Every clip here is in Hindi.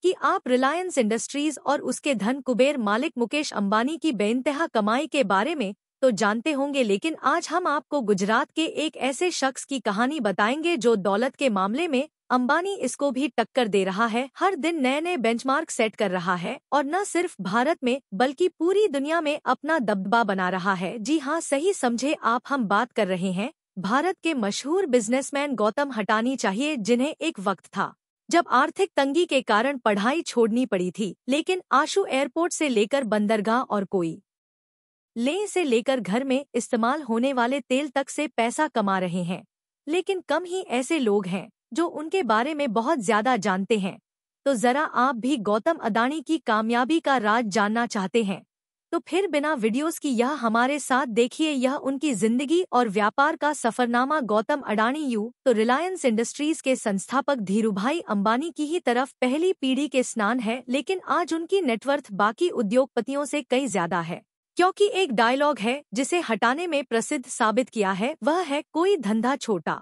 कि आप रिलायंस इंडस्ट्रीज और उसके धन कुबेर मालिक मुकेश अंबानी की बेइंतहा कमाई के बारे में तो जानते होंगे, लेकिन आज हम आपको गुजरात के एक ऐसे शख्स की कहानी बताएंगे जो दौलत के मामले में अंबानी इसको भी टक्कर दे रहा है, हर दिन नए नए बेंचमार्क सेट कर रहा है और न सिर्फ भारत में बल्कि पूरी दुनिया में अपना दबदबा बना रहा है। जी हाँ, सही समझे आप, हम बात कर रहे हैं भारत के मशहूर बिजनेसमैन गौतम अडानी, चाहिए जिन्हें एक वक्त था जब आर्थिक तंगी के कारण पढ़ाई छोड़नी पड़ी थी, लेकिन आशु एयरपोर्ट से लेकर बंदरगाह और कोई लेह से लेकर घर में इस्तेमाल होने वाले तेल तक से पैसा कमा रहे हैं। लेकिन कम ही ऐसे लोग हैं जो उनके बारे में बहुत ज्यादा जानते हैं। तो जरा आप भी गौतम अडानी की कामयाबी का राज जानना चाहते हैं तो फिर बिना वीडियोस की यह हमारे साथ देखिए, यह उनकी जिंदगी और व्यापार का सफरनामा। गौतम अडानी तो रिलायंस इंडस्ट्रीज के संस्थापक धीरूभाई अंबानी की ही तरफ पहली पीढ़ी के स्नान है, लेकिन आज उनकी नेटवर्थ बाकी उद्योगपतियों से कई ज्यादा है, क्योंकि एक डायलॉग है जिसे हटाने में प्रसिद्ध साबित किया है, वह है कोई धंधा छोटा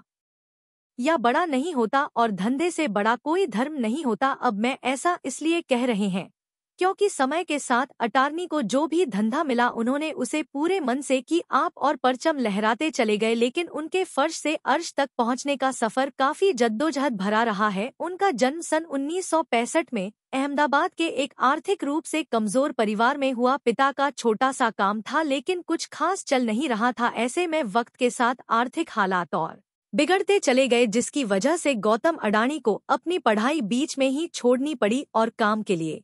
या बड़ा नहीं होता और धंधे से बड़ा कोई धर्म नहीं होता। अब मैं ऐसा इसलिए कह रहे हैं क्योंकि समय के साथ अडानी को जो भी धंधा मिला उन्होंने उसे पूरे मन से की आप और परचम लहराते चले गए, लेकिन उनके फर्श से अर्श तक पहुंचने का सफर काफी जद्दोजहद भरा रहा है। उनका जन्म सन 1965 में अहमदाबाद के एक आर्थिक रूप से कमजोर परिवार में हुआ। पिता का छोटा सा काम था लेकिन कुछ खास चल नहीं रहा था। ऐसे में वक्त के साथ आर्थिक हालात और बिगड़ते चले गए, जिसकी वजह से गौतम अडानी को अपनी पढ़ाई बीच में ही छोड़नी पड़ी और काम के लिए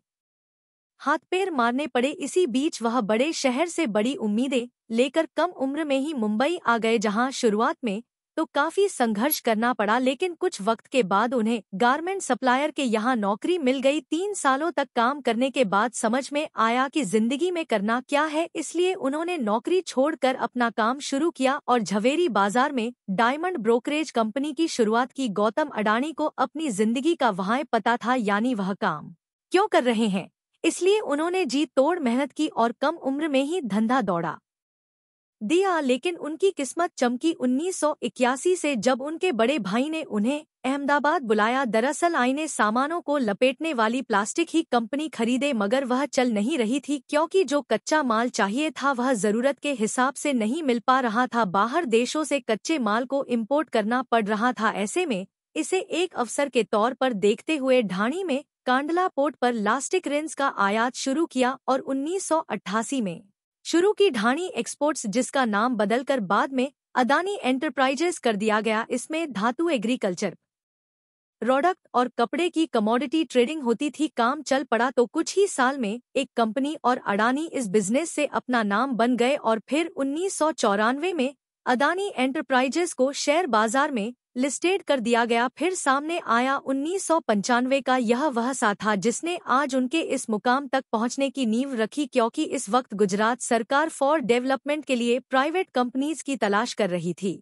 हाथ पैर मारने पड़े। इसी बीच वह बड़े शहर से बड़ी उम्मीदें लेकर कम उम्र में ही मुंबई आ गए, जहां शुरुआत में तो काफी संघर्ष करना पड़ा, लेकिन कुछ वक्त के बाद उन्हें गारमेंट सप्लायर के यहां नौकरी मिल गई। 3 सालों तक काम करने के बाद समझ में आया कि जिंदगी में करना क्या है, इसलिए उन्होंने नौकरी छोड़कर अपना काम शुरू किया और झवेरी बाजार में डायमंड ब्रोकरेज कंपनी की शुरुआत की। गौतम अडानी को अपनी जिंदगी का वहां पता था, यानी वह काम क्यों कर रहे हैं, इसलिए उन्होंने जी तोड़ मेहनत की और कम उम्र में ही धंधा दौड़ा दिया। लेकिन उनकी किस्मत चमकी 1981 से, जब उनके बड़े भाई ने उन्हें अहमदाबाद बुलाया। दरअसल आईने सामानों को लपेटने वाली प्लास्टिक ही कंपनी खरीदे, मगर वह चल नहीं रही थी क्योंकि जो कच्चा माल चाहिए था वह जरूरत के हिसाब से नहीं मिल पा रहा था। बाहर देशों से कच्चे माल को इम्पोर्ट करना पड़ रहा था। ऐसे में इसे एक अवसर के तौर पर देखते हुए ढाणी में कांडला पोर्ट पर लास्टिक रिंस का आयात शुरू किया और 1988 में शुरू की ढाणी एक्सपोर्ट्स, जिसका नाम बदलकर बाद में अडानी एंटरप्राइजेस कर दिया गया। इसमें धातु, एग्रीकल्चर प्रोडक्ट और कपड़े की कमोडिटी ट्रेडिंग होती थी। काम चल पड़ा तो कुछ ही साल में एक कंपनी और अडानी इस बिजनेस से अपना नाम बन गए और फिर 1994 में अडानी एंटरप्राइजेस को शेयर बाजार में लिस्टेड कर दिया गया। फिर सामने आया 1995 का यह वह सा था जिसने आज उनके इस मुकाम तक पहुंचने की नींव रखी, क्योंकि इस वक्त गुजरात सरकार फॉर डेवलपमेंट के लिए प्राइवेट कंपनीज की तलाश कर रही थी।